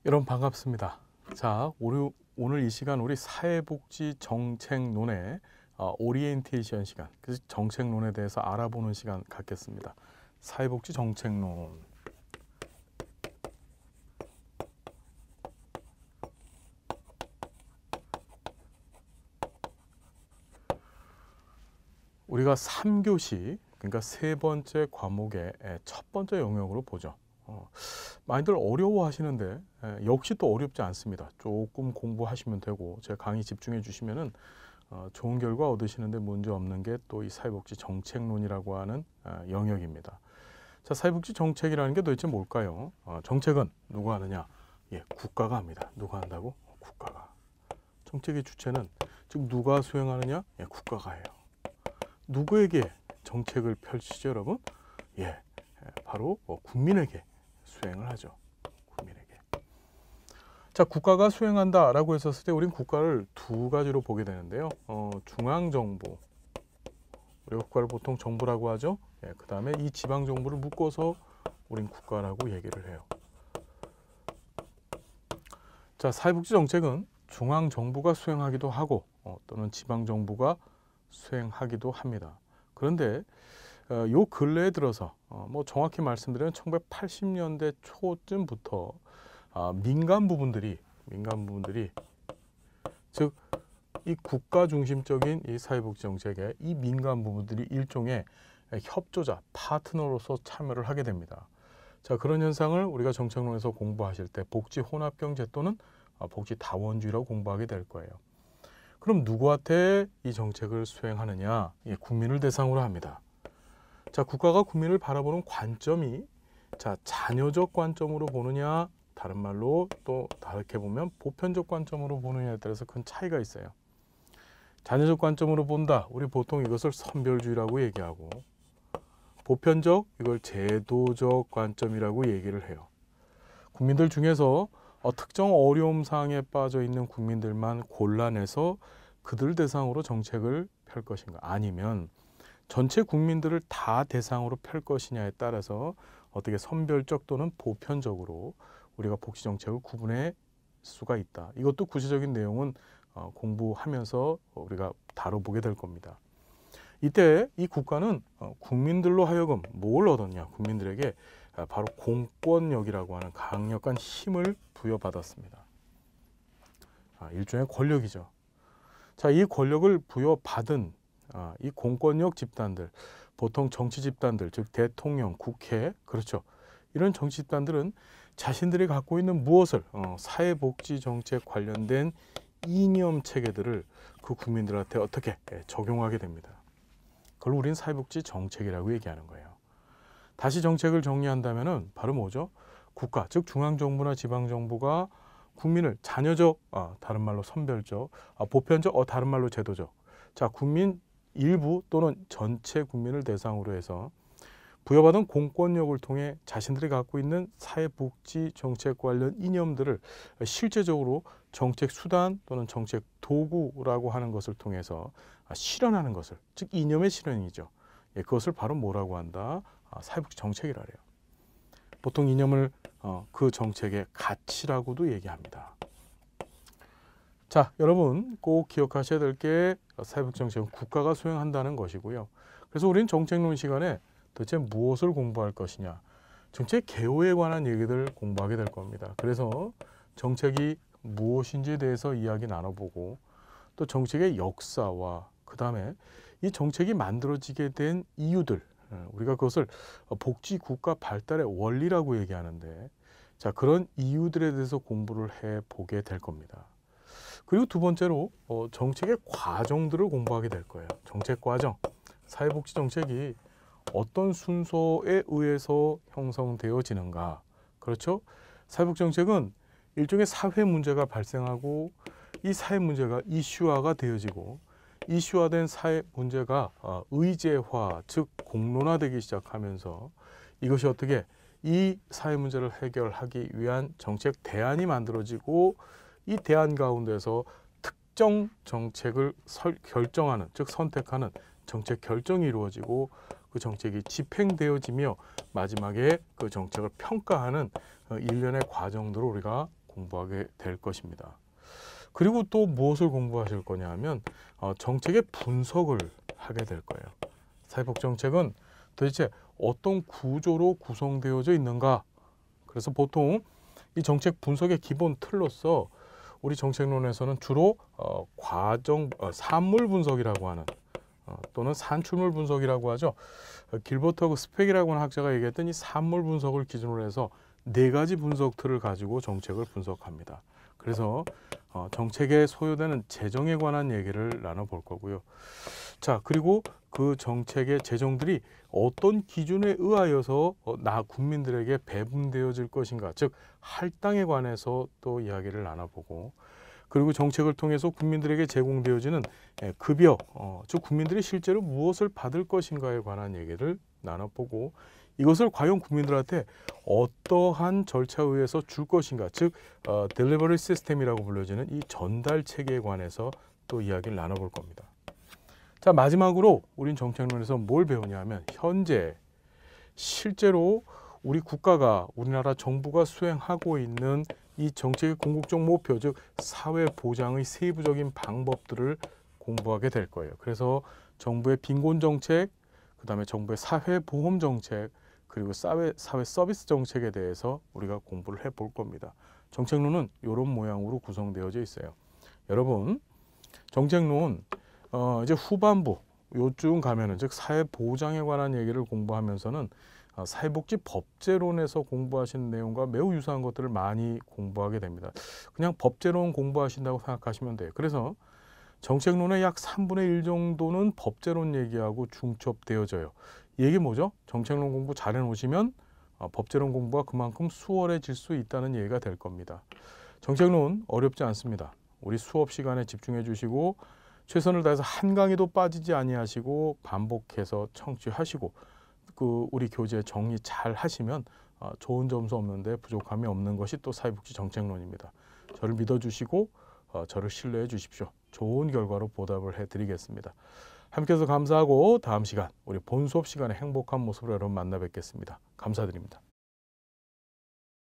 여러분 반갑습니다. 자, 오늘 이 시간 우리 사회복지 정책론의 오리엔테이션 시간, 그 정책론에 대해서 알아보는 시간 갖겠습니다. 사회복지 정책론. 우리가 3교시, 그러니까 세 번째 과목의 첫 번째 영역으로 보죠. 많이들 어려워하시는데 역시 또 어렵지 않습니다. 조금 공부하시면 되고 제 강의 집중해 주시면은 좋은 결과 얻으시는데 문제 없는 게 또 이 사회복지 정책론이라고 하는 영역입니다. 자, 사회복지 정책이라는 게 도대체 뭘까요? 정책은 누가 하느냐? 예, 국가가 합니다. 누가 한다고? 국가가. 정책의 주체는 즉 누가 수행하느냐? 예, 국가가 해요. 누구에게 정책을 펼치죠, 여러분? 예, 바로 국민에게 수행을 하죠. 국민에게. 자, 국가가 수행한다라고 했었을 때 우린 국가를 두 가지로 보게 되는데요. 중앙정부, 우리가 국가를 보통 정부라고 하죠. 예, 그 다음에 이 지방정부를 묶어서 우린 국가라고 얘기를 해요. 자, 사회복지 정책은 중앙정부가 수행하기도 하고 또는 지방정부가 수행하기도 합니다. 그런데 요 근래에 들어서 뭐 정확히 말씀드리면 1980년대 초쯤부터 민간 부분들이 즉 이 국가 중심적인 이 사회복지 정책에 이 민간 부분들이 일종의 협조자, 파트너로서 참여를 하게 됩니다. 자, 그런 현상을 우리가 정책론에서 공부하실 때 복지 혼합 경제 또는 복지 다원주의라고 공부하게 될 거예요. 그럼 누구한테 이 정책을 수행하느냐? 예, 국민을 대상으로 합니다. 자, 국가가 국민을 바라보는 관점이 자, 자녀적 관점으로 보느냐, 다른 말로 또 다르게 보면 보편적 관점으로 보느냐에 따라서 큰 차이가 있어요. 자녀적 관점으로 본다. 우리 보통 이것을 선별주의라고 얘기하고 보편적, 이걸 제도적 관점이라고 얘기를 해요. 국민들 중에서 특정 어려움 사항에 빠져 있는 국민들만 골라내서 그들 대상으로 정책을 펼 것인가, 아니면 전체 국민들을 다 대상으로 펼 것이냐에 따라서 어떻게 선별적 또는 보편적으로 우리가 복지 정책을 구분할 수가 있다. 이것도 구체적인 내용은 공부하면서 우리가 다뤄보게 될 겁니다. 이때 이 국가는 국민들로 하여금 뭘 얻었냐? 국민들에게 바로 공권력이라고 하는 강력한 힘을 부여받았습니다. 일종의 권력이죠. 자, 이 권력을 부여받은 이 공권력 집단들, 보통 정치 집단들, 즉 대통령, 국회, 그렇죠. 이런 정치 집단들은 자신들이 갖고 있는 무엇을 사회복지 정책 관련된 이념 체계들을 그 국민들한테 어떻게 적용하게 됩니다. 그걸 우리는 사회복지 정책이라고 얘기하는 거예요. 다시 정책을 정리한다면은 바로 뭐죠? 국가, 즉 중앙정부나 지방정부가 국민을 자녀적, 다른 말로 선별적, 보편적, 다른 말로 제도적. 자, 국민 일부 또는 전체 국민을 대상으로 해서 부여받은 공권력을 통해 자신들이 갖고 있는 사회복지 정책 관련 이념들을 실제적으로 정책 수단 또는 정책 도구라고 하는 것을 통해서 실현하는 것을, 즉 이념의 실현이죠. 예, 그것을 바로 뭐라고 한다? 사회복지 정책이라 해요. 보통 이념을 그 정책의 가치라고도 얘기합니다. 자, 여러분 꼭 기억하셔야 될 게 사회복지 정책은 국가가 수행한다는 것이고요. 그래서 우리는 정책론 시간에 도대체 무엇을 공부할 것이냐, 정책 개요에 관한 얘기들 공부하게 될 겁니다. 그래서 정책이 무엇인지에 대해서 이야기 나눠보고 또 정책의 역사와 그 다음에 이 정책이 만들어지게 된 이유들, 우리가 그것을 복지국가 발달의 원리라고 얘기하는데, 자, 그런 이유들에 대해서 공부를 해보게 될 겁니다. 그리고 두 번째로 정책의 과정들을 공부하게 될 거예요. 정책 과정, 사회복지 정책이 어떤 순서에 의해서 형성되어지는가. 그렇죠? 사회복지 정책은 일종의 사회 문제가 발생하고 이 사회 문제가 이슈화가 되어지고 이슈화된 사회 문제가 의제화, 즉 공론화되기 시작하면서 이것이 어떻게 이 사회 문제를 해결하기 위한 정책 대안이 만들어지고 이 대안 가운데서 특정 정책을 결정하는, 즉 선택하는 정책 결정이 이루어지고 그 정책이 집행되어지며 마지막에 그 정책을 평가하는 일련의 과정들을 우리가 공부하게 될 것입니다. 그리고 또 무엇을 공부하실 거냐 하면 정책의 분석을 하게 될 거예요. 사회복지정책은 도대체 어떤 구조로 구성되어져 있는가. 그래서 보통 이 정책 분석의 기본 틀로서 우리 정책론에서는 주로 산물 분석이라고 하는 또는 산출물 분석이라고 하죠. 길버트하고 스펙이라고 하는 학자가 얘기했던 이 산물 분석을 기준으로 해서 4가지 분석 틀을 가지고 정책을 분석합니다. 그래서 정책에 소요되는 재정에 관한 얘기를 나눠볼 거고요. 자, 그리고 그 정책의 재정들이 어떤 기준에 의하여서 국민들에게 배분되어질 것인가, 즉 할당에 관해서 또 이야기를 나눠보고, 그리고 정책을 통해서 국민들에게 제공되어지는 급여, 즉 국민들이 실제로 무엇을 받을 것인가에 관한 얘기를 나눠보고, 이것을 과연 국민들한테 어떠한 절차에 의해서 줄 것인가, 즉 딜리버리 시스템이라고 불려지는 이 전달 체계에 관해서 또 이야기를 나눠볼 겁니다. 자, 마지막으로 우린 정책론에서 뭘 배우냐 하면 현재 실제로 우리 국가가, 우리나라 정부가 수행하고 있는 이 정책의 궁극적 목표, 즉 사회보장의 세부적인 방법들을 공부하게 될 거예요. 그래서 정부의 빈곤정책, 그 다음에 정부의 사회보험정책, 그리고 사회 서비스 정책에 대해서 우리가 공부를 해볼 겁니다. 정책론은 이런 모양으로 구성되어져 있어요. 여러분, 정책론 이제 후반부 요쯤 가면은, 즉 사회보장에 관한 얘기를 공부하면서는 사회복지 법제론에서 공부하신 내용과 매우 유사한 것들을 많이 공부하게 됩니다. 그냥 법제론 공부하신다고 생각하시면 돼요. 그래서 정책론의 약 3분의 1 정도는 법제론 얘기하고 중첩되어져요. 이 얘기 뭐죠? 정책론 공부 잘 해놓으시면 법제론 공부가 그만큼 수월해질 수 있다는 얘기가 될 겁니다. 정책론 어렵지 않습니다. 우리 수업 시간에 집중해 주시고 최선을 다해서 한 강의도 빠지지 아니하시고 반복해서 청취하시고 우리 교재 정리 잘 하시면 좋은 점수 없는데 부족함이 없는 것이 또 사회복지 정책론입니다. 저를 믿어주시고 저를 신뢰해 주십시오. 좋은 결과로 보답을 해드리겠습니다. 함께해서 감사하고 다음 시간 우리 본 수업 시간에 행복한 모습으로 여러분 만나 뵙겠습니다. 감사드립니다.